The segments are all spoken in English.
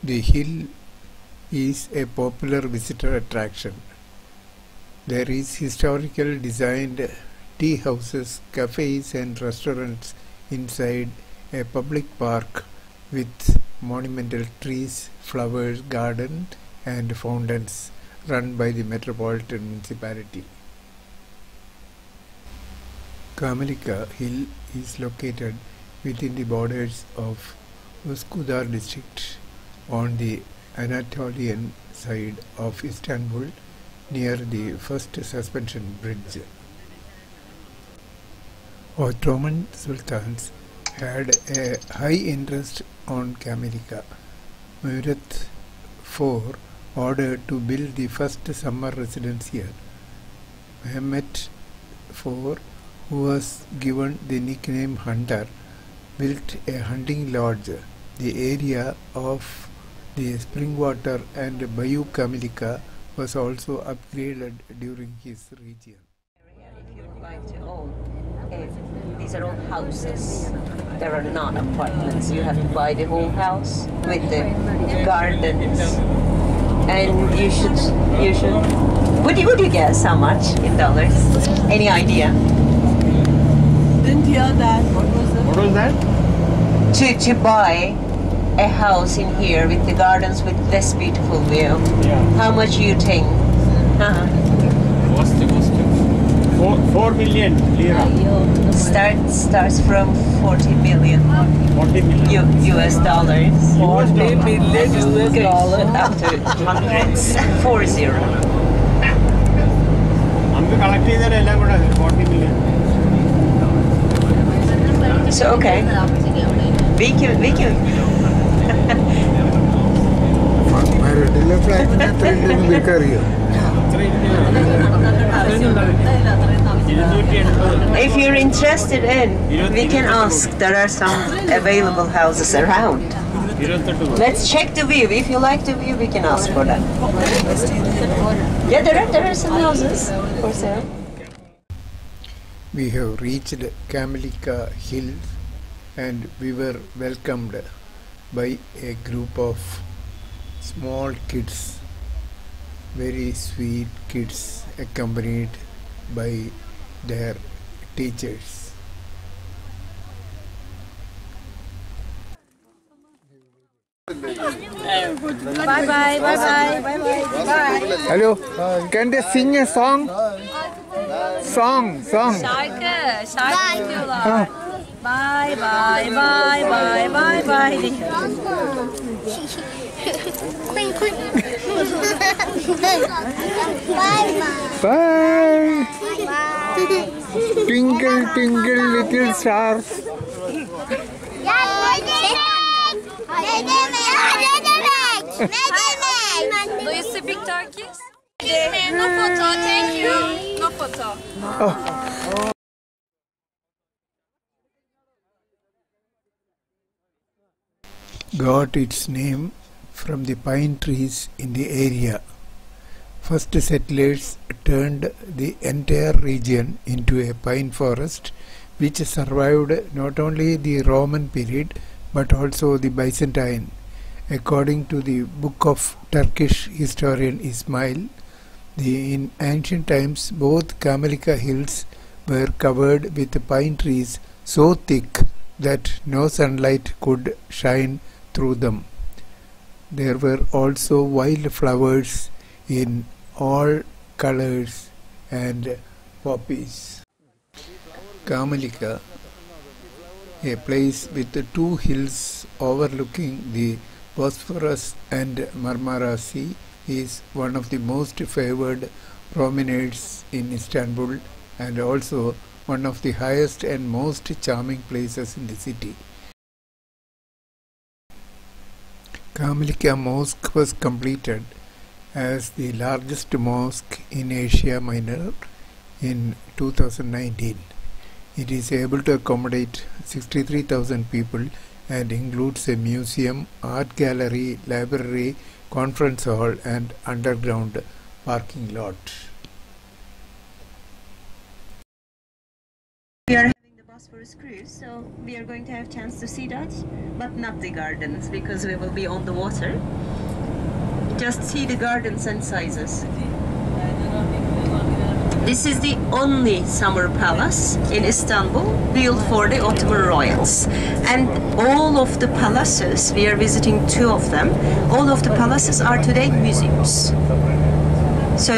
The hill is a popular visitor attraction. There is historical designed tea houses, cafes and restaurants inside a public park with monumental trees, flowers, garden and fountains run by the Metropolitan Municipality. Camlica Hill is located within the borders of Üsküdar district on the Anatolian side of Istanbul near the first suspension bridge. Ottoman sultans had a high interest on Camlica. Murat IV ordered to build the first summer residence here. Mehmet IV, who was given the nickname Hunter, built a hunting lodge. The area of the spring water and Bayou Camlica was also upgraded during his reign. If you would like to own, these are all houses. There are not apartments. You have to buy the whole house with the gardens, and you should. Would you guess how much in dollars? Any idea? Didn't hear that. What was that? To buy a house in here with the gardens with this beautiful view. Yeah. How much you think? Cost. 4 million lira. Starts from 40 million. 40 million. US dollars. 40 million US dollars. Up to hundreds. 40. നമുക്ക് collect ചെയ്തതെല്ലാം കൂടെ 40 million. So okay. We can. If you're interested in, we can ask. There are some available houses around. Let's check the view. If you like the view, we can ask for that. Yeah, there are some houses for sale. We have reached Camlica Hills and we were welcomed by a group of small kids, very sweet kids accompanied by their teachers. Bye bye. Hello, can they sing a song? Song. Şarkı diyorlar. Bye bye. Bye. Twinkle little star. Ne demek? Do you speak Turkish? No photo, thank you. No photo. Got its name from the pine trees in the area. First settlers turned the entire region into a pine forest which survived not only the Roman period but also the Byzantine. According to the book of Turkish historian Ismail, in ancient times both Camlica hills were covered with pine trees so thick that no sunlight could shine through them. There were also wild flowers in all colors and poppies. Camlica, a place with 2 hills overlooking the Bosphorus and Marmara Sea, is one of the most favored promenades in Istanbul and also one of the highest and most charming places in the city. Camlica Mosque was completed as the largest mosque in Asia Minor in 2019. It is able to accommodate 63,000 people and includes a museum, art gallery, library, conference hall and underground parking lot. We are having the Bosphorus Cyprus cruise, so we are going to have a chance to see that, but not the gardens because we will be on the water. Just see the gardens and sizes. This is the only summer palace in Istanbul built for the Ottoman royals. And all of the palaces, we are visiting 2 of them, all of the palaces are today museums. So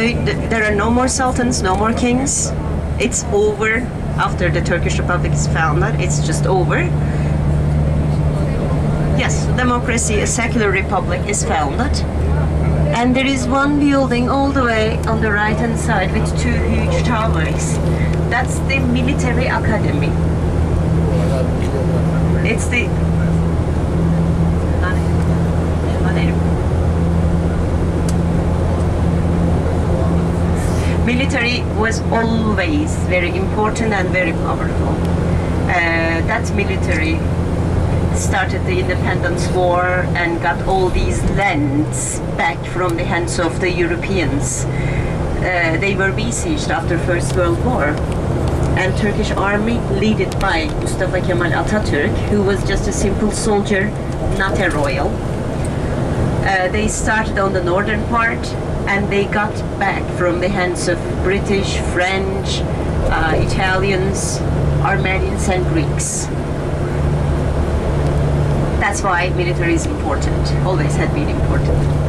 there are no more sultans, no more kings. It's over after the Turkish Republic is founded. It's just over. Yes, democracy, a secular republic is founded. And there is one building all the way on the right hand side with 2 huge towers. That's the military academy. It's the military was always very important and very powerful. That military started the independence war and got all these lands back from the hands of the Europeans. They were besieged after First World War, and Turkish army led by Mustafa Kemal Atatürk, who was just a simple soldier, not a royal. They started on the northern part and they got back from the hands of British, French, Italians, Armenians and Greeks. That's why military is important, always had been important.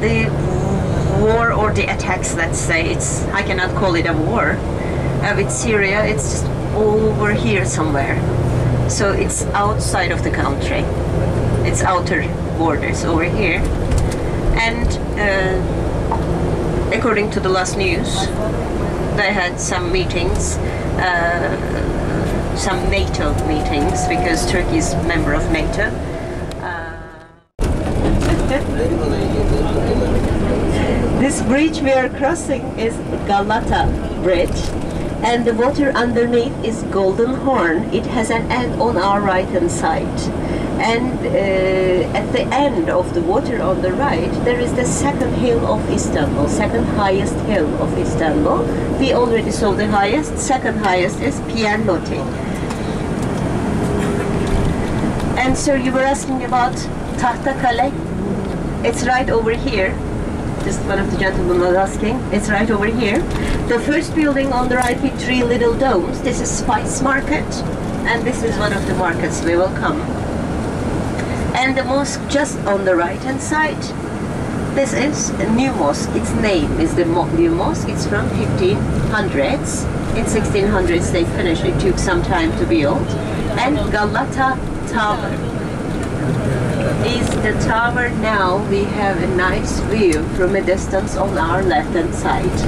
The war or the attacks, let's say, I cannot call it a war. With Syria, it's just over here somewhere. So it's outside of the country. It's outer borders over here. And according to the last news, they had some meetings, some NATO meetings, because Turkey is a member of NATO. This bridge we are crossing is Galata Bridge, and the water underneath is Golden Horn. It has an end on our right hand side. And at the end of the water on the right, there is the second hill of Istanbul, second highest hill of Istanbul. We already saw the highest. Second highest is Piyanloti. And so you were asking about Tahtakale. It's right over here. Just one of the gentlemen was asking. It's right over here. The first building on the right with 3 little domes. This is Spice Market, and this is one of the markets we will come. And the mosque just on the right hand side. This is a new mosque. Its name is the New Mosque. It's from 1500s. In 1600s they finished. It took some time to build. And Galata Tower is the tower now. We have a nice view from a distance on our left hand side.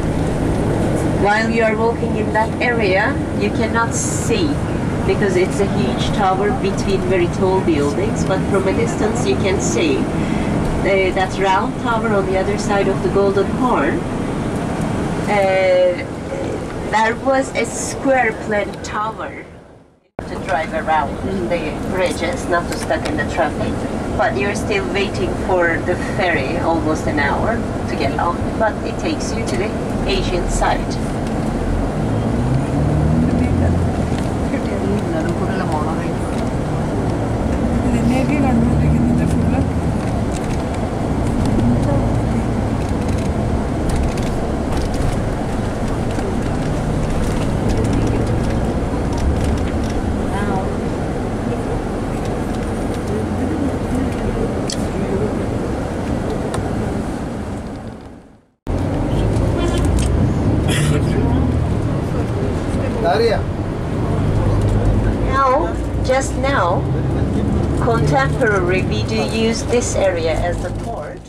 While you are walking in that area, you cannot see because it's a huge tower between very tall buildings, but from a distance you can see that round tower on the other side of the Golden Horn. There was a square plan tower to drive around the bridges, not to stuck in the traffic, but you're still waiting for the ferry almost an hour to get on, but it takes you to the Asian side. Just now, contemporary, we do use this area as the port.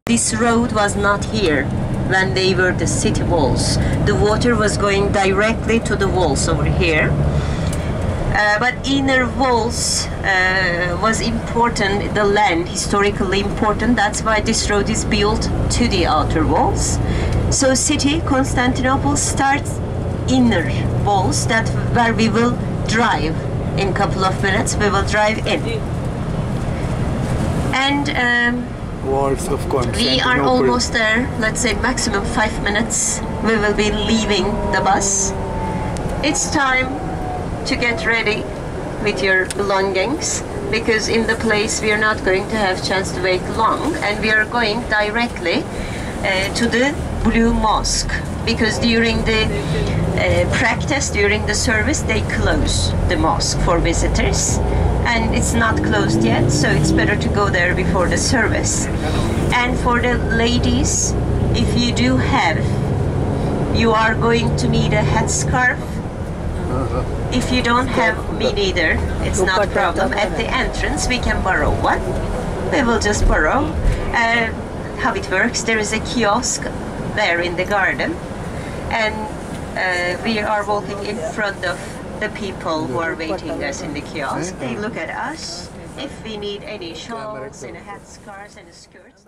This road was not here when they were the city walls. The water was going directly to the walls over here. But inner walls was important, the land historically important. That's why this road is built to the outer walls. So city, Constantinople, starts inner walls, that where we will drive. In a couple of minutes we will drive in. And walls of we Constantinople. are almost there. Let's say maximum 5 minutes. We will be leaving the bus. It's time to get ready with your belongings, because in the place we are not going to have chance to wait long, and we are going directly to the Blue Mosque, because during the practice, during the service, they close the mosque for visitors, and it's not closed yet, so it's better to go there before the service. And for the ladies, if you do have, you are going to need a headscarf. If you don't have, me neither, it's not a problem. At the entrance we can borrow one. We will just borrow. How it works, there is a kiosk there in the garden, and we are walking in front of the people who are waiting us in the kiosk. They look at us. If we need any shawls and headscarves and skirts,